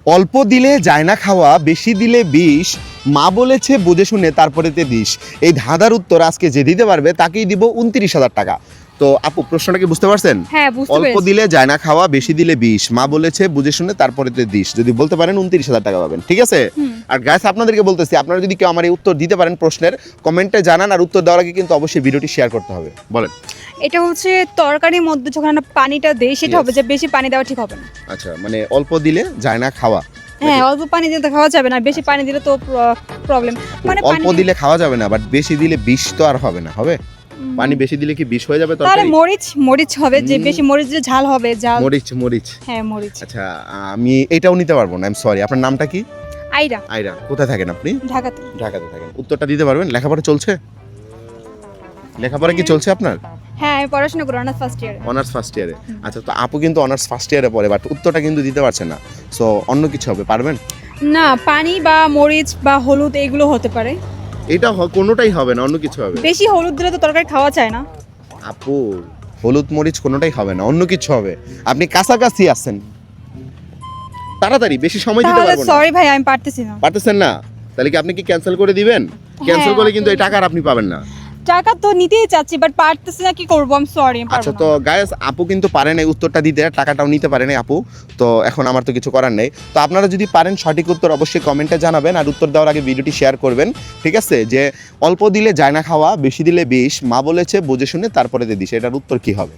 অল্প দিলে যায় না খাওয়া, বেশি দিলে বিষ, মা বলেছে বুঝে শুনে তারপরেতে দিস। এই ধাঁধার উত্তর আজকে যে দিতে পারবে তাকেই দিব 29,000 টাকা। তো আপু, প্রশ্নটা কি বুঝতে পারছেন? হ্যাঁ, বুঝতে অল্প পেরেছি। দিলে যায় না খাওয়া, বেশি দিলে বিষ, মা বলেছে বুঝে শুনে তারপরেতে দিস। যদি বলতে পারেন 29,000 টাকা পাবেন, ঠিক আছে? আর গাইস, আপনাদেরকে বলতেছি, আপনারা যদি কেউ আমার এই উত্তর দিতে পারেন প্রশ্নের, কমেন্টে জানান। আর উত্তর দেওয়ার আগে কিন্তু অবশ্যই ভিডিওটি শেয়ার করতে হবে। বলেন। এটা হচ্ছে তরকারির মধ্যে যখন আমরা পানিটা দেই সেটা Yes. হবে যে বেশি পানি দেওয়া ঠিক হবে না। আচ্ছা, মানে অল্প দিলে যায় না খাওয়া। হ্যাঁ, অল্প পানি দিলে তো খাওয়া যাবে না, বেশি পানি দিলে তো প্রবলেম। মানে অল্প দিলে খাওয়া যাবে না, বাট বেশি দিলে বিষ তো আর হবে না, হবে? পানি বেশি দিলে কি বিষ হয়ে যাবে তাহলে তরকারি? মরিচ হবে, যে বেশি মরিচ দিলে ঝাল হবে, ঝাল। মরিচ। হ্যাঁ, মরিচ। আচ্ছা, আমি এটাও নিতে পারবো না, আই এম সরি। আপনার নামটা কি? আইরা, আয়রা। কোথায় থাকেন আপনি? ঢাকাতে। ঢাকাতে থাকেন। উত্তরটা দিতে পারবেন? লেখাপড়া চলছে? লেখাপড়া কি চলছে আপনার? হ্যাঁ, আমি পড়াশোনা করি অনার্স ফার্স্ট ইয়ারে। অনার্স ফার্স্ট ইয়ারে। আচ্ছা, তো আপু কিন্তু অনার্স ফার্স্ট ইয়ারে পড়ে, বাট উত্তরটা কিন্তু দিতে পারছে না। সো অন্য কিছু হবে, পারবেন? না, পানি বা মরিচ বা হলুদ এগুলো হতে পারে। এটা কোনোটাই হবে না, অন্য কিছু হবে। বেশি হলুদ দিলে তো তরকারি খাওয়া যায় না। আপু, হলুদ মরিচ কোনোটাই হবে না, অন্য কিছু হবে। আপনি কাছাকাছি আছেন, তাড়াতাড়ি, বেশি সময় দিতে তাহলে পারবো না। সরি ভাই, আমি পারতেছি না। পারতেছেন না? তাহলে কি আপনি কি ক্যান্সেল করে দিবেন? ক্যান্সেল করলে কিন্তু এই টাকা আর আপনি পাবেন না। টাকা তো নিতেই চাচ্ছি, বাট পারতেছি না, কি করবো? আমি সরি, আচ্ছা, তো গাইস, আপু কিন্তু পারেন এই উত্তরটা দিতে, টাকাটাও নিতে পারেন আপু। তো এখন আমার তো কিছু করার নেই। তো আপনারা যদি পারেন সঠিক উত্তর অবশ্যই কমেন্টে জানাবেন। আর উত্তর দেওয়ার আগে ভিডিওটি শেয়ার করবেন, ঠিক আছে? যে অল্প দিলে যায় না খাওয়া, বেশি দিলে বিষ, মা বলেছে বুঝে শুনে তারপরে দিস। এটার উত্তর কি হবে?